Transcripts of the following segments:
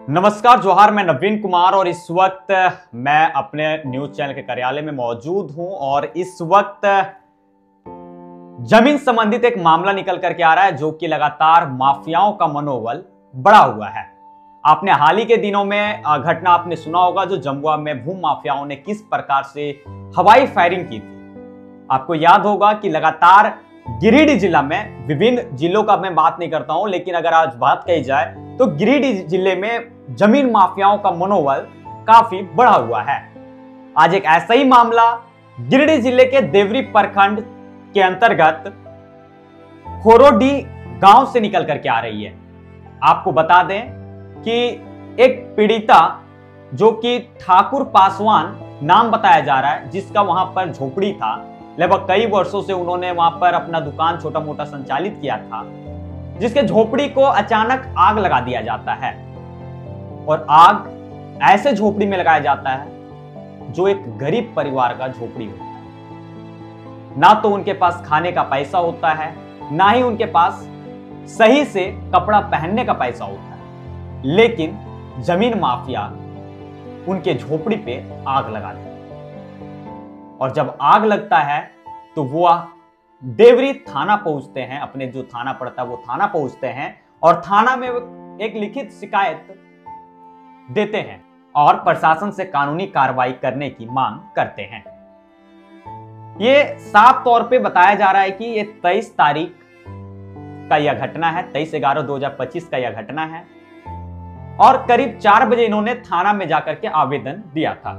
नमस्कार जोहार, मैं नवीन कुमार और इस वक्त मैं अपने न्यूज चैनल के कार्यालय में मौजूद हूं और इस वक्त जमीन संबंधित एक मामला निकल करके आ रहा है जो कि लगातार माफियाओं का मनोबल बढ़ा हुआ है। आपने हाल ही के दिनों में घटना आपने सुना होगा जो जमुआ में भूमि माफियाओं ने किस प्रकार से हवाई फायरिंग की थी। आपको याद होगा कि लगातार गिरिडीह जिला में, विभिन्न जिलों का मैं बात नहीं करता हूं, लेकिन अगर आज बात कही जाए तो गिरिडीह जिले में जमीन माफियाओं का मनोबल काफी बढ़ा हुआ है। आज एक ऐसा ही मामला गिरिडीह जिले के देवरी प्रखंड के अंतर्गत खोरोडी गांव से निकल करके आ रही है। आपको बता दें कि एक पीड़िता जो कि ठाकुर पासवान नाम बताया जा रहा है, जिसका वहां पर झोपड़ी था, लगभग कई वर्षों से उन्होंने वहां पर अपना दुकान छोटा मोटा संचालित किया था, जिसके झोपड़ी को अचानक आग लगा दिया जाता है। और आग ऐसे झोपड़ी में लगाया जाता है जो एक गरीब परिवार का झोपड़ी होता है। ना तो उनके पास खाने का पैसा होता है, ना ही उनके पास सही से कपड़ा पहनने का पैसा होता है, लेकिन जमीन माफिया उनके झोपड़ी पे आग लगा देते हैं। और जब आग लगता है तो वो देवरी थाना पहुंचते हैं, अपने जो थाना पड़ता है वो थाना पहुंचते हैं और थाना में एक लिखित शिकायत देते हैं और प्रशासन से कानूनी कार्रवाई करने की मांग करते हैं। ये साफ तौर पे बताया जा रहा है कि ये 23 तारीख का यह घटना है, 23/11/2025 का यह घटना है और करीब 4 बजे इन्होंने थाना में जाकर के आवेदन दिया था।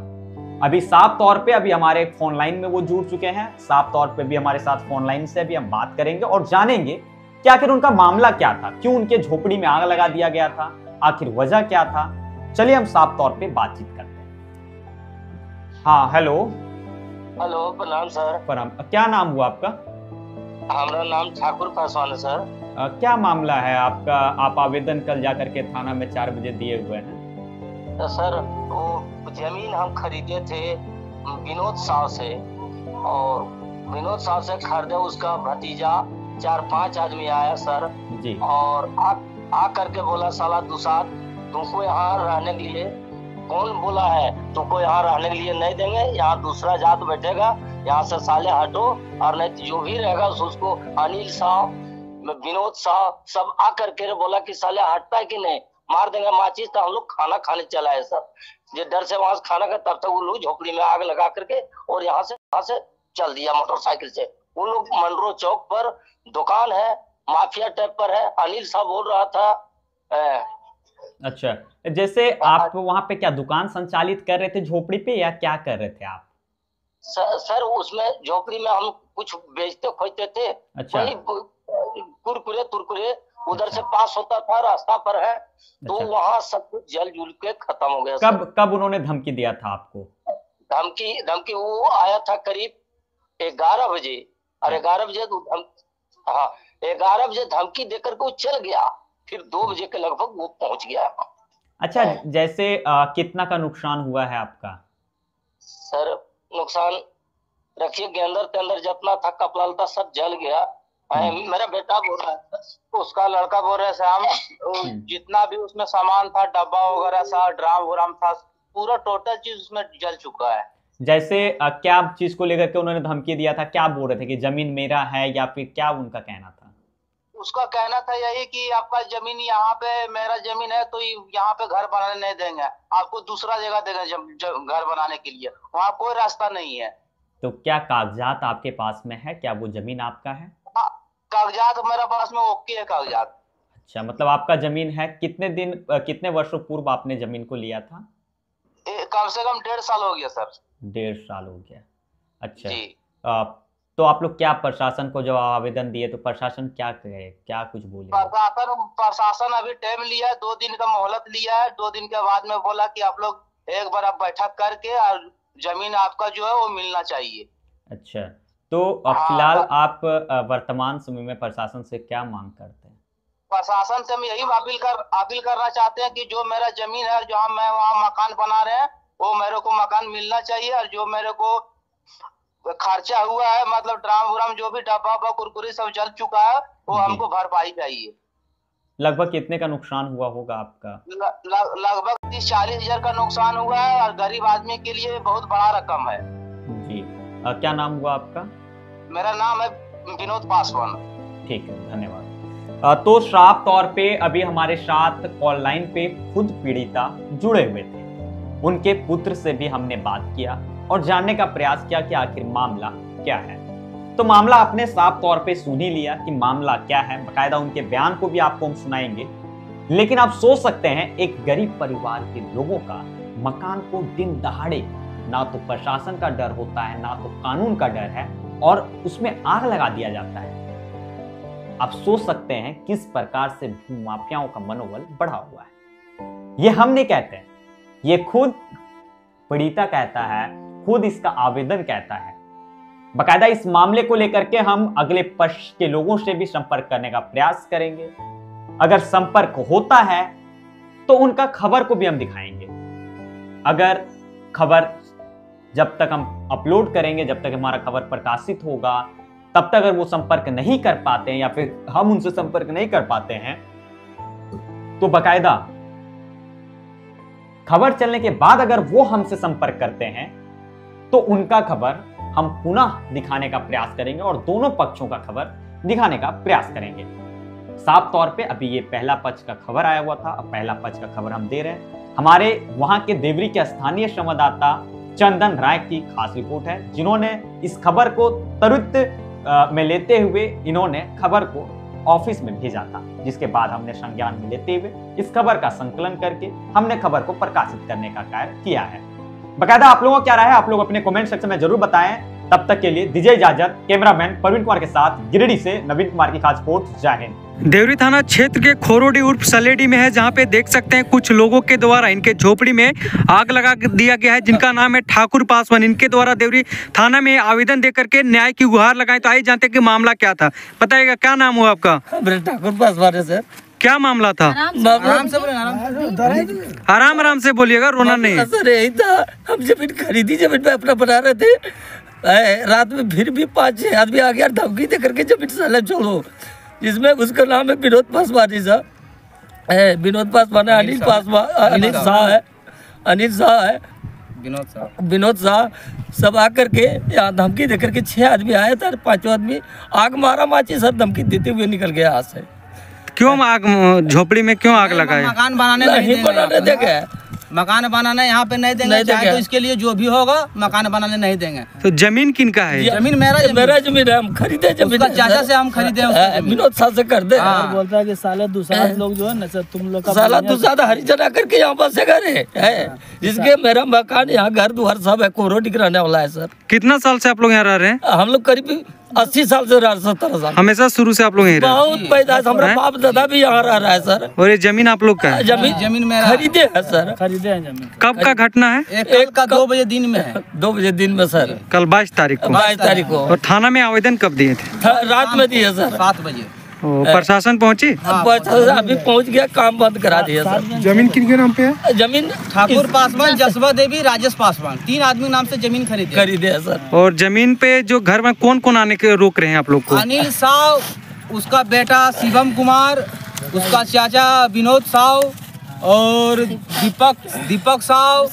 अभी साफ तौर पे अभी हमारे फोन लाइन में वो जुड़ चुके हैं, साफ तौर पे भी हमारे साथ फोन लाइन से भी हम बात करेंगे और जानेंगे कि आखिर उनका मामला क्या था, क्यों उनके झोपड़ी में आग लगा दिया गया था, आखिर वजह क्या था। चलिए हम साफ तौर पे बातचीत करते हैं। हाँ, हेलो। हेलो, प्रणाम सर। प्रणाम। क्या नाम हुआ आपका? हमारा नाम ठाकुर पासवान है सर। क्या मामला है आपका? आप आवेदन कल जाकर के थाना में 4 बजे दिए हुए हैं। तो सर वो जमीन हम खरीदे थे विनोद साहब से, और विनोद साहब से खरीदे, उसका भतीजा 4-5 आदमी आया सर जी। और आ करके बोला, साला दुसाद तुमको यहाँ रहने के लिए कौन बोला है, तुमको यहाँ रहने के लिए नहीं देंगे, यहाँ दूसरा जात बैठेगा, यहाँ से साले हटो, और नहीं जो भी रहेगा उसको अनिल साहब, विनोद साहब सब आ करके बोला कि साले हटता है कि नहीं, मार देंगे माचिस। तो हम लोग खाना खाने चला है सर, जो डर से वहां से खाना का, तब तक वो लोग झोपड़ी में आग लगा करके और यहाँ से चल दिया मोटरसाइकिल से। वो लोग मंडरो चौक पर दुकान है, माफिया टाइप पर है। अनिल साहब बोल रहा था। अच्छा, जैसे आप वहां पे क्या दुकान संचालित कर रहे थे झोपड़ी पे, या क्या कर रहे थे आप? सर उसमें झोपड़ी में हम कुछ बेचते खोजते थे। अच्छा। कुरकुरे तुरकुरे उधर से पास होता था, रास्ता पर है। तो अच्छा। वहां सब कुछ जल जुल के खत्म हो गया। कब उन्होंने धमकी दिया था आपको? धमकी वो आया था करीब 11 बजे, और 11 बजे हाँ 11 बजे धमकी देकर के वो चल गया, फिर 2 बजे के लगभग वो पहुंच गया। अच्छा, जैसे कितना का नुकसान हुआ है आपका? सर नुकसान रखिए, गेंदर तेंदर जितना था कपड़ा लता सब जल गया। मेरा बेटा बोल रहा है, उसका लड़का बोल रहे श्याम, जितना भी उसमें सामान था, डब्बा वगैरह सा, ड्राम वराम था, पूरा टोटल चीज उसमें जल चुका है। जैसे क्या चीज को लेकर के उन्होंने धमकी दिया था, क्या बोल रहे थे कि जमीन मेरा है, या फिर क्या उनका कहना था? उसका कहना था यही कि आपका जमीन यहाँ पे, मेरा जमीन है तो यहाँ पे घर बनाने नहीं देंगे, आपको दूसरा जगह देंगे घर बनाने के लिए, वहाँ कोई रास्ता नहीं है। तो क्या कागजात आपके पास में है? क्या वो जमीन आपका है? हाँ, कागजात मेरे पास में ओके है कागजात। अच्छा, मतलब आपका जमीन है। कितने वर्षों पूर्व आपने जमीन को लिया था? कम से कम 1.5 साल हो गया सर। 1.5 साल हो गया। अच्छा जी। तो आप लोग क्या प्रशासन को जब आवेदन दिए तो प्रशासन क्या कहे, क्या कुछ बोले? प्रशासन अभी टाइम लिया है, 2 दिन का मोहलत लिया है। 2 दिन के बाद में बोला कि आप लोग एक बार आप बैठक करके और जमीन आपका जो है वो मिलना चाहिए। अच्छा, तो फिलहाल आप वर्तमान समय में प्रशासन से क्या मांग करते हैं? प्रशासन से हम यही अपील करना चाहते हैं कि जो मेरा जमीन है, जहाँ मैं वहाँ मकान बना रहे हैं, वो मेरे को मकान मिलना चाहिए, और जो मेरे को खर्चा हुआ है, मतलब ड्राम व्राम जो भी डब्बा कुरकुरी सब जल चुका है, वो हमको भरपाई चाहिए। लगभग कितने का नुकसान हुआ होगा आपका? लगभग 30-40 हजार का नुकसान हुआ है और गरीब आदमी के लिए बहुत बड़ा रकम है जी। क्या नाम हुआ आपका? मेरा नाम है विनोद पासवान। ठीक है, धन्यवाद। तो साफ तौर पे अभी हमारे साथ कॉल लाइन पे खुद पीड़िता जुड़े हुए थे। उनके पुत्र से भी हमने बात किया और जानने का प्रयास किया कि आखिर मामला क्या है। तो मामला आपने साफ तौर पे सुन ही लिया कि मामला क्या है, बकायदा उनके बयान को भी आपको हम सुनाएंगे। लेकिन आप सोच सकते हैं एक गरीब परिवार के लोगों का मकान को दिन दहाड़े, ना तो प्रशासन का डर होता है ना तो कानून का डर है, और उसमें आग लगा दिया जाता है। आप सोच सकते हैं किस प्रकार से भूमाफियाओं का मनोबल बढ़ा हुआ है। ये हम नहीं कहते हैं, ये खुद पीड़िता कहता है, खुद इसका आवेदन कहता है। बकायदा इस मामले को लेकर के हम अगले पक्ष के लोगों से भी संपर्क करने का प्रयास करेंगे। अगर संपर्क होता है तो उनका खबर को भी हम दिखाएंगे। अगर खबर जब तक हम अपलोड करेंगे, जब तक हमारा खबर प्रकाशित होगा, तब तक अगर वो संपर्क नहीं कर पाते हैं या फिर हम उनसे संपर्क नहीं कर पाते हैं, तो बकायदा खबर चलने के बाद अगर वो हमसे संपर्क करते हैं तो उनका खबर हम पुनः दिखाने का प्रयास करेंगे और दोनों पक्षों का खबर दिखाने का प्रयास करेंगे। साफ तौर पे अभी ये पहला पक्ष का खबर आया हुआ था, अब पहला पक्ष का खबर हम दे रहे हैं। हमारे वहां के देवरी के स्थानीय संवाददाता चंदन राय की खास रिपोर्ट है, जिन्होंने इस खबर को त्वरित में लेते हुए इन्होंने खबर को ऑफिस में भेजा था, जिसके बाद हमने संज्ञान में लेते हुए इस खबर का संकलन करके हमने खबर को प्रकाशित करने का कार्य किया है। बकायदा आप लोगों को क्या राय है, आप लोग अपने कमेंट सेक्शन में जरूर बताएं। तब तक के लिए दीजिए इजाजत। कैमरामैन प्रवीण कुमार के साथ गिरिडीह से नवीन कुमार की खास रिपोर्ट। जय हिंद। देवरी थाना क्षेत्र के खोरोडी उर्फ सलेडी में है, जहां पे देख सकते हैं कुछ लोगों के द्वारा इनके झोपड़ी में आग लगा दिया गया है, जिनका नाम है ठाकुर पासवान। इनके द्वारा देवरी थाना में आवेदन देकर के न्याय की गुहार लगाई। तो आइए जानते हैं कि मामला क्या था। बताइएगा, क्या नाम हुआ आपका? ठाकुर पासवान है सर। क्या मामला था? आराम से बोलिएगा, रोना नहीं। सर यही था, हम जमीन खरीदी, जमीन पे अपना बना रहे थे, रात में फिर भी 5-6 आदमी आ गया धमकी दे करके जमीन साले छोड़ो, जिसमें उसका नाम है विनोद पासवान साहब, विनोद पासवान है, अनिल पासवान, अनिल शाह है, विनोद शाह, सब आकर के यहाँ धमकी दे करके 6 आदमी आए थे, 5 आदमी आग मारा माची सर, धमकी देते हुए निकल गया यहाँ से। क्यों आग, झोपड़ी में क्यों आग लगाए? मकान बनाने नहीं देंगे, मकान बनाने यहाँ पे नहीं देंगे, चाहे तो इसके लिए जो भी होगा मकान बनाने नहीं देंगे। तो जमीन किनका है? जमीन मेरा जमीन है, हम खरीदे जमीन, चाचा से हम खरीदे, विनोद साल से कर दे। बोलता है कि साले दूसरा लोग जो है ना सर, तुम लोग का साला दूसरा हरिजन आकर के यहाँ बसे घरे है, जिसके मेरा मकान यहाँ घर द्वार सब है, कोरोडी रहने वाला है सर। कितना साल से आप लोग यहाँ रह रहे हैं? हम लोग करीब 80 साल से 70 साल। हमेशा शुरू से आप लोग यहीं रहे? बहुत पैदा, हमारा बाप दादा भी यहाँ रह रहा है सर। और ये जमीन आप लोग का है? जमीन मेरा खरीदे है सर, खरीदे हैं जमीन। कब का घटना है? एक का 2 बजे दिन में है, 2 बजे दिन में सर, कल 22 तारीख को। 22 तारीख को। और थाना में आवेदन कब दिए थे? रात में दिए सर, 7 बजे। प्रशासन पहुंची? अभी पहुंच गया, काम बंद करा दिया सर। जमीन किनके नाम पे है? जमीन ठाकुर पासवान, जसवा देवी, राजेश पासवान, 3 आदमी नाम से जमीन खरीदे है सर। और जमीन पे जो घर में कौन कौन आने के रोक रहे हैं आप लोग को? अनिल साव, उसका बेटा शिवम कुमार, उसका चाचा विनोद साव, और दीपक साव,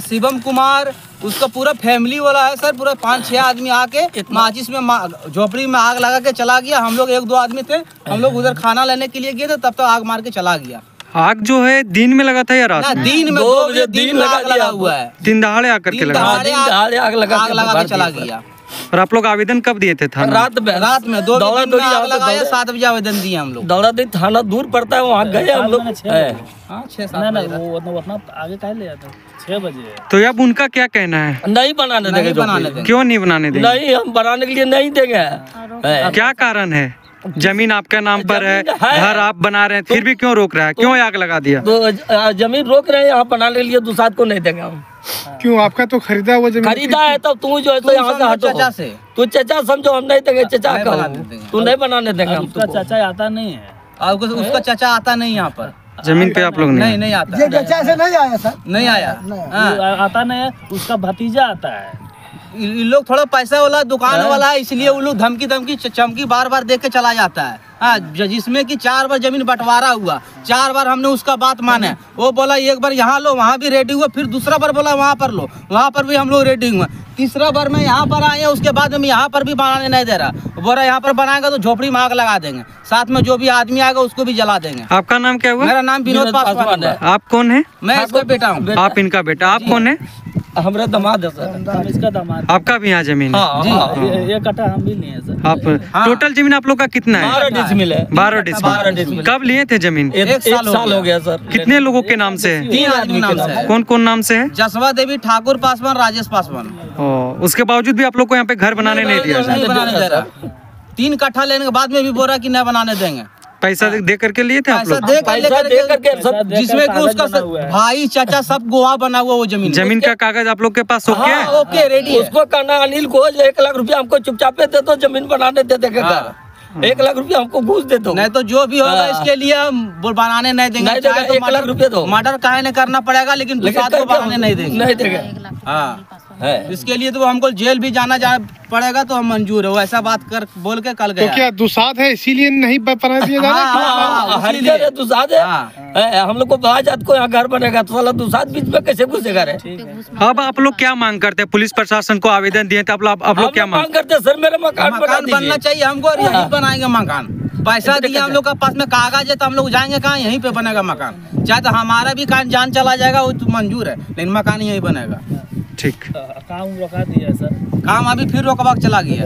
शिवम कुमार, उसका पूरा फैमिली वाला है सर। पूरा 5-6 आदमी आके माचिस में झोपड़ी में आग लगा के चला गया। हम लोग 1-2 आदमी थे, हम लोग उधर खाना लेने के लिए गए थे, तब तक आग मार के चला गया। आग जो है दिन में लगा था या रात में? दिन में, 2 बजे दिन में आग लगा हुआ है, दिन दहाड़े आकर के लगा आग लगा के चला गया। और आप लोग आवेदन कब दिए थे थाना? रात में 2 बजे आग लगाया, 7 बजे आवेदन दिए हम लोग। दौड़ा दी, थाना दूर पड़ता है, वहाँ गए हम लोग। 6-7 बजे वो आगे कह ले जाता 6 बजे। तो अब उनका क्या कहना है? नहीं बनाने देंगे। क्यों नहीं बनाने देंगे? नहीं, हम बनाने के लिए नहीं देंगे। क्या कारण है? जमीन आपका नाम पर है, घर आप बना रहे हैं, फिर भी क्यों रोक रहा है? क्यों आग लगा दिया? तो जमीन रोक रहे हैं, यहाँ बनाने के लिए, दूसरा को नहीं देंगे हम। क्यों? आपका तो खरीदा हुआ जमीन खरीदा है, तो तू जो है तो यहाँ से हटो, चाचा से तू चाचा समझो, हम नहीं देंगे। चाचा का तू नहीं बनाने देंगे हम। उसका चाचा आता नहीं है, उसका चाचा आता नहीं यहाँ पर जमीन पे आप लोग नहीं आता। ये चाचा से नहीं आया सर, नहीं आया, आता नहीं है, उसका भतीजा आता है। इन लोग थोड़ा पैसा वाला दुकान वाला है, इसलिए वो लोग धमकी चमकी बार बार देख के चला जाता है। हाँ, जिसमें कि 4 बार जमीन बंटवारा हुआ, 4 बार हमने उसका बात माने। वो बोला एक बार यहाँ लो, वहाँ भी रेडी हुआ, फिर दूसरा बार बोला वहाँ पर लो, वहाँ पर भी हम लोग रेडी हुए। तीसरा बार मैं यहाँ पर आए, उसके बाद हम यहाँ पर भी बनाने नहीं दे रहा। बोला यहाँ पर बनाएगा तो झोपड़ी में आग लगा देंगे, साथ में जो भी आदमी आएगा उसको भी जला देंगे। आपका नाम क्या हुआ? मेरा नाम विनोद पासवान है। आप कौन है? मैं इसका बेटा हूँ। आप इनका बेटा। आप कौन है? हमारा दामाद है सर। हम इसका दामाद। आपका भी यहाँ जमीन है? हाँ, ये कट्ठा हम भी लिए हैं सर। आप टोटल जमीन आप लोग का कितना है? 12 डिसमिल है। 12 डिसमिल। कब लिए थे जमीन? एक साल हो गया सर। कितने लोगों के नाम से है? 3 आदमी नाम से है। कौन कौन नाम से है? जसवा देवी, ठाकुर पासवान, राजेश पासवान। उसके बावजूद भी आप लोग को यहाँ पे घर बनाने नहीं दिया जाए? नहीं बनाने दे रहा। 3 कट्ठा लेने के बाद में भी बोला कि नहीं बनाने देंगे। पैसा दे करके लिए थे आप पैसा लोग? दे करके सब, जिसमें कि उसका बना हुआ है। भाई चाचा सब गवाह बना हुआ वो जमीन का कागज आप लोग के पास ओके है? ओके रेडी है। उसको कहना अनिल को 1 लाख रुपया हमको चुपचाप दे दो, जमीन बनाने दे दे कर 1 लाख रुपया हमको घूस दे दो। नहीं तो जो भी होगा इसके लिए हम बनाने नहीं देंगे। नहीं देगा, 1 लाख रुपया दो। मर्डर काहे नहीं करना पड़ेगा, लेकिन दूसरा को बनाने नहीं देंगे। नहीं देगा। हाँ, है। इसके लिए तो हमको जेल भी जाना पड़ेगा, तो हम मंजूर है। वो ऐसा बात कर बोल के कल गया। तो क्या दुसाद है इसीलिए नहीं बना दिया जा रहा? हरिजन है, दुसाद है। हम लोग को बाजात को यहाँ घर बनेगा तो साला दुसाद बीच में कैसे घुसेगा रे? अब आप लोग क्या मांग करते हैं? पुलिस प्रशासन को आवेदन दिए थे, आप लोग क्या मांग करते हैं? सर मेरा मकान बनना चाहिए हमको, और यहीं बनाएंगे मकान। पैसा दिया हम लोग का पास में कागज है, तो हम लोग जाएंगे कहाँ? यहीं पे बनेगा मकान। चाहे तो हमारा भी जान चला जाएगा, वो तो मंजूर है, लेकिन मकान यहीं बनेगा। ठीक। काम रोका दिया है सर। काम अभी फिर रोकवा चला गया।